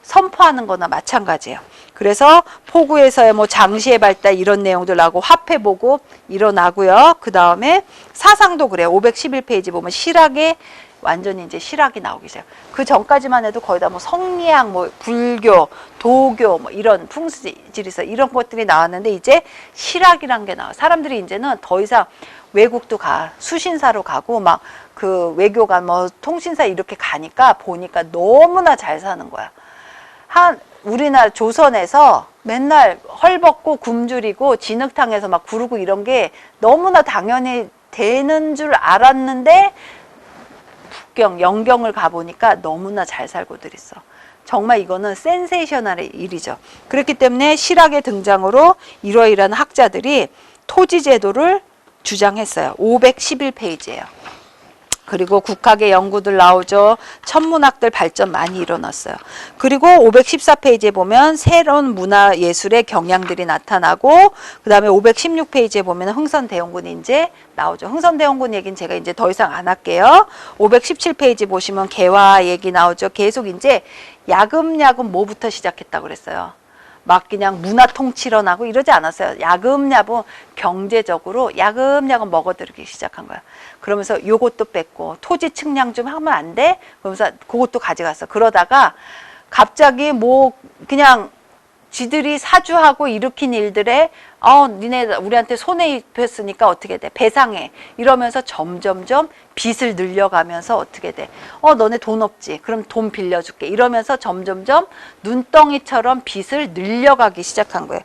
선포하는 거나 마찬가지예요. 그래서 포구에서의 뭐 장시의 발달 이런 내용들 나오고 화폐 보고 일어나고요. 그 다음에 사상도 그래요. 511페이지 보면 실학의 완전히 이제 실학이 나오기 시작. 그 전까지만 해도 거의 다 뭐 성리학, 뭐 불교, 도교, 뭐 이런 풍수지리서 이런 것들이 나왔는데 이제 실학이란 게 나와. 사람들이 이제는 더 이상 외국도 수신사로 가고 막 그 외교관 뭐 통신사 이렇게 가니까 보니까 너무나 잘 사는 거야. 우리나라 조선에서 맨날 헐벗고 굶주리고 진흙탕에서 막 구르고 이런 게 너무나 당연히 되는 줄 알았는데 영경을 가보니까 너무나 잘 살고들 있어. 정말 이거는 센세이셔널의 일이죠. 그렇기 때문에 실학의 등장으로 이러이러한 학자들이 토지제도를 주장했어요. 511페이지예요. 그리고 국학의 연구들 나오죠. 천문학들 발전 많이 일어났어요. 그리고 514페이지에 보면 새로운 문화예술의 경향들이 나타나고 그 다음에 516페이지에 보면 흥선대원군 이제 나오죠. 흥선대원군 얘기는 제가 이제 더 이상 안 할게요. 517페이지 보시면 개화 얘기 나오죠. 계속 이제 야금야금 뭐부터 시작했다고 그랬어요. 막 그냥 문화 통치로 나고 이러지 않았어요. 야금야금 경제적으로 야금야금 먹어들기 시작한 거야. 그러면서 요것도 뺐고 토지 측량 좀 하면 안 돼? 그러면서 그것도 가져갔어. 그러다가 갑자기 뭐 그냥 지들이 사주하고 일으킨 일들에 니네 우리한테 손해입혔으니까 어떻게 돼? 배상해. 이러면서 점점점 빚을 늘려가면서 어떻게 돼? 너네 돈 없지? 그럼 돈 빌려줄게. 이러면서 점점점 눈덩이처럼 빚을 늘려가기 시작한 거예요.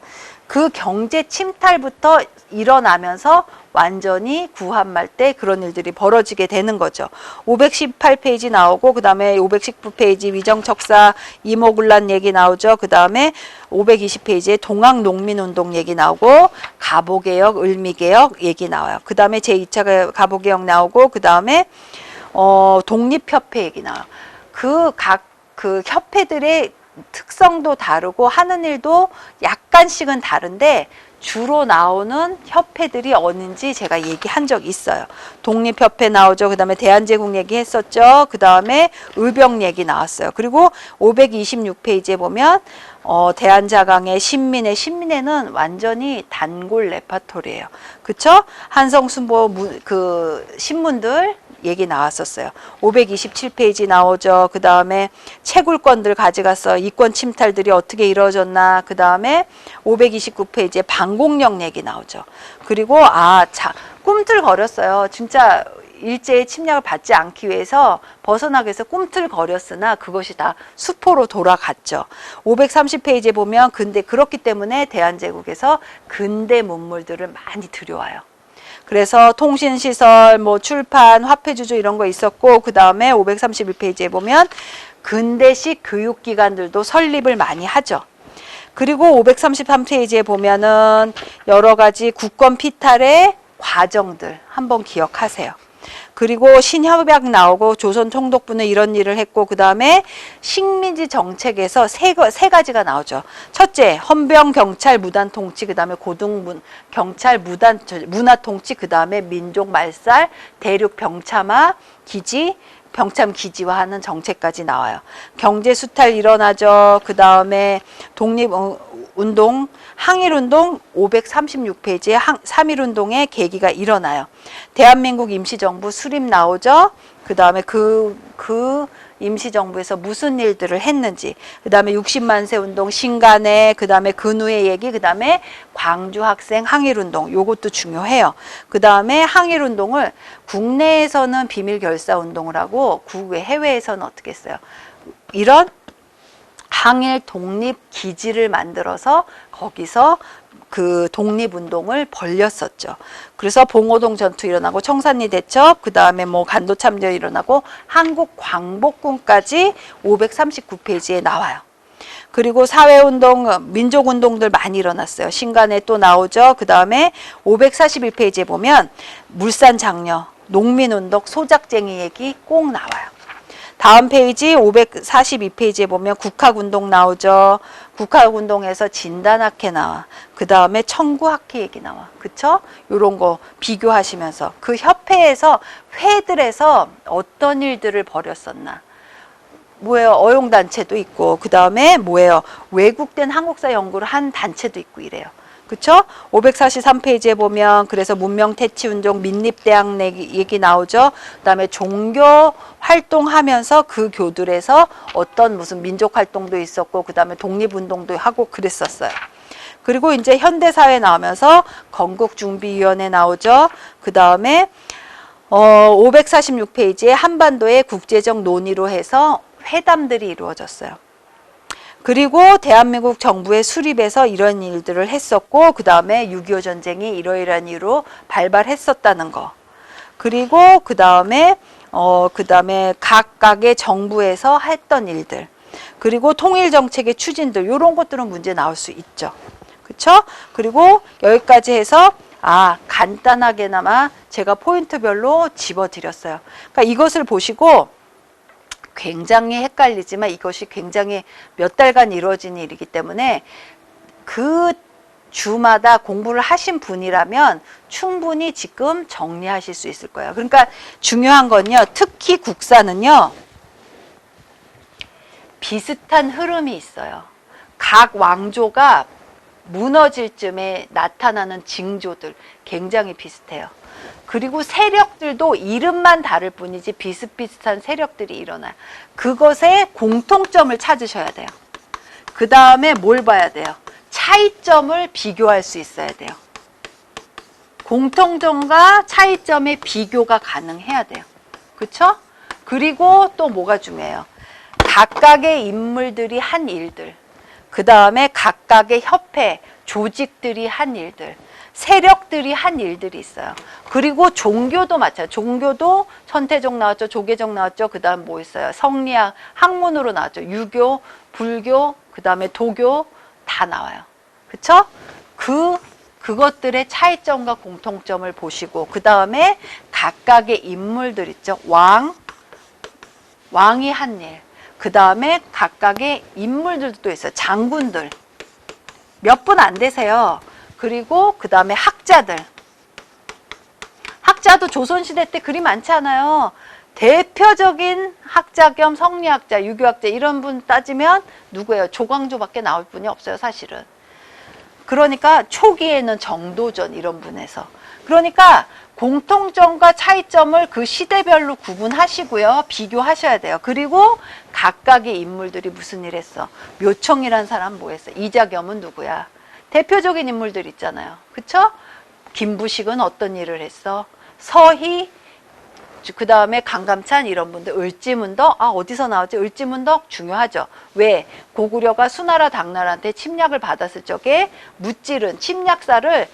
그 경제 침탈부터 일어나면서 완전히 구한말 때 그런 일들이 벌어지게 되는 거죠. 518페이지 나오고 그 다음에 519페이지 위정척사 이모군란 얘기 나오죠. 그 다음에 520페이지에 동학농민운동 얘기 나오고 가보개혁, 을미개혁 얘기 나와요. 그 다음에 제2차 가보개혁 나오고 그 다음에 독립협회 얘기 나와요. 그 협회들의 특성도 다르고 하는 일도 약간씩은 다른데 주로 나오는 협회들이 어딘지 제가 얘기한 적 있어요. 독립협회 나오죠. 그 다음에 대한제국 얘기했었죠. 그 다음에 의병 얘기 나왔어요. 그리고 526페이지에 보면 대한자강의 신민회는 완전히 단골 레파토리예요. 그쵸? 한성순보 그 신문들 얘기 나왔었어요. 527페이지 나오죠. 그 다음에 채굴권들 가져가서 이권 침탈들이 어떻게 이루어졌나. 그 다음에 529페이지에 방공령 얘기 나오죠. 그리고 꿈틀거렸어요. 진짜 일제의 침략을 받지 않기 위해서 벗어나기 위해서 꿈틀거렸으나 그것이 다 수포로 돌아갔죠. 530페이지에 보면 그렇기 때문에 대한제국에서 근대 문물들을 많이 들여와요. 그래서 통신시설, 뭐 출판, 화폐주주 이런 거 있었고 그 다음에 531페이지에 보면 근대식 교육기관들도 설립을 많이 하죠. 그리고 533페이지에 보면은 여러 가지 국권 피탈의 과정들 한번 기억하세요. 그리고 신협약 나오고 조선총독부는 이런 일을 했고 그 다음에 식민지 정책에서 세 가지가 나오죠. 첫째, 헌병 경찰 무단 통치, 그 다음에 고등 경찰 문화 통치, 그 다음에 민족 말살, 대륙 병참화 기지, 병참 기지화하는 정책까지 나와요. 경제 수탈 일어나죠. 그 다음에 독립운동, 항일운동 536페이지에 3.1운동의 계기가 일어나요. 대한민국 임시정부 수립 나오죠. 그 다음에 그 임시정부에서 무슨 일들을 했는지, 그 다음에 60만세 운동, 신간의, 그 다음에 근후의 얘기, 그 다음에 광주 학생 항일운동, 요것도 중요해요. 그 다음에 항일운동을 국내에서는 비밀 결사 운동을 하고 해외에서는 어떻게 했어요? 이런 항일 독립 기지를 만들어서 거기서 그 독립운동을 벌였었죠. 그래서 봉오동 전투 일어나고 청산리 대첩, 그 다음에 뭐 간도 참전 일어나고 한국 광복군까지 539페이지에 나와요. 그리고 사회운동, 민족운동들 많이 일어났어요. 신간에 또 나오죠. 그 다음에 541페이지에 보면 물산 장려, 농민운동, 소작쟁이 얘기 꼭 나와요. 다음 페이지 542페이지에 보면 국학운동 나오죠. 국학운동에서 진단학회 나와. 그 다음에 청구학회 얘기 나와. 그쵸? 요런 거 비교하시면서 그 협회에서 회들에서 어떤 일들을 벌였었나. 뭐예요? 어용단체도 있고 그 다음에 뭐예요? 외국된 한국사 연구를 한 단체도 있고 이래요. 그쵸? 543페이지에 보면 그래서 문명퇴치운동 민립대학 얘기 나오죠. 그 다음에 종교 활동하면서 그 교들에서 어떤 무슨 민족활동도 있었고 그 다음에 독립운동도 하고 그랬었어요. 그리고 이제 현대사회 나오면서 건국준비위원회 나오죠. 그 다음에 546페이지에 한반도의 국제적 논의로 해서 회담들이 이루어졌어요. 그리고 대한민국 정부의 수립에서 이런 일들을 했었고 그 다음에 6.25 전쟁이 이러이러한 이유로 발발했었다는 거. 그리고 그 다음에 각각의 정부에서 했던 일들. 그리고 통일정책의 추진들 이런 것들은 문제 나올 수 있죠. 그렇죠? 그리고 여기까지 해서 간단하게나마 제가 포인트별로 집어드렸어요. 그러니까 이것을 보시고 굉장히 헷갈리지만 이것이 굉장히 몇 달간 이루어진 일이기 때문에 그 주마다 공부를 하신 분이라면 충분히 지금 정리하실 수 있을 거예요. 그러니까 중요한 건요. 특히 국사는요. 비슷한 흐름이 있어요. 각 왕조가 무너질 쯤에 나타나는 징조들 굉장히 비슷해요. 그리고 세력들도 이름만 다를 뿐이지 비슷비슷한 세력들이 일어나요. 그것의 공통점을 찾으셔야 돼요. 그 다음에 뭘 봐야 돼요? 차이점을 비교할 수 있어야 돼요. 공통점과 차이점의 비교가 가능해야 돼요. 그렇죠? 그리고 또 뭐가 중요해요? 각각의 인물들이 한 일들, 그 다음에 각각의 협회, 조직들이 한 일들, 세력들이 한 일들이 있어요. 그리고 종교도 마찬가지예요. 종교도 천태종 나왔죠. 조계종 나왔죠. 그 다음 뭐 있어요? 성리학, 학문으로 나왔죠. 유교, 불교, 그 다음에 도교 다 나와요. 그쵸? 그것들의 차이점과 공통점을 보시고 그 다음에 각각의 인물들 있죠. 왕이 한 일. 그 다음에 각각의 인물들도 또 있어요. 장군들. 몇 분 안 되세요. 그리고 그 다음에 학자들. 학자도 조선시대 때 그리 많지 않아요. 대표적인 학자 겸 성리학자, 유교학자 이런 분 따지면 누구예요? 조광조밖에 나올 분이 없어요, 사실은. 그러니까 초기에는 정도전 이런 분에서. 그러니까 공통점과 차이점을 그 시대별로 구분하시고요. 비교하셔야 돼요. 그리고 각각의 인물들이 무슨 일 했어? 묘청이란 사람 뭐 했어? 이자겸은 누구야? 대표적인 인물들 있잖아요. 그쵸? 김부식은 어떤 일을 했어? 서희, 그 다음에 강감찬 이런 분들, 을지문덕, 어디서 나오지? 을지문덕 중요하죠. 왜? 고구려가 수나라 당나라한테 침략을 받았을 적에 무찌른 침략사를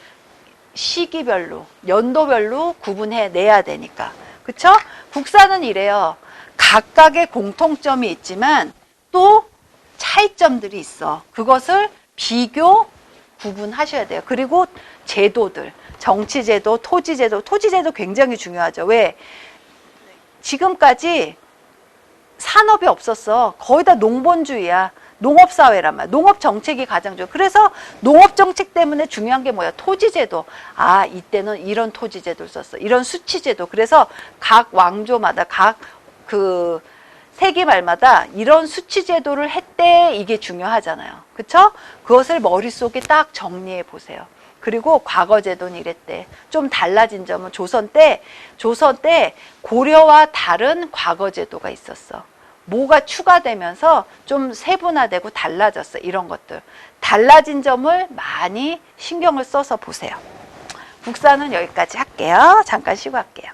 시기별로, 연도별로 구분해 내야 되니까. 그쵸? 국사는 이래요. 각각의 공통점이 있지만 또 차이점들이 있어. 그것을 비교, 구분하셔야 돼요. 그리고 제도들, 정치제도, 토지제도 굉장히 중요하죠. 왜? 지금까지 산업이 없었어. 거의 다 농본주의야. 농업사회란 말이야. 농업정책이 가장 중요해. 그래서 농업정책 때문에 중요한 게 뭐야? 토지제도. 이때는 이런 토지제도를 썼어. 이런 수치제도. 그래서 각 왕조마다 각 세기 말마다 이런 수치제도를 했대. 이게 중요하잖아요. 그쵸? 그것을 머릿속에 딱 정리해 보세요. 그리고 과거제도는 이랬대. 좀 달라진 점은 조선 때 고려와 다른 과거제도가 있었어. 뭐가 추가되면서 좀 세분화되고 달라졌어. 이런 것들. 달라진 점을 많이 신경을 써서 보세요. 국사는 여기까지 할게요. 잠깐 쉬고 할게요.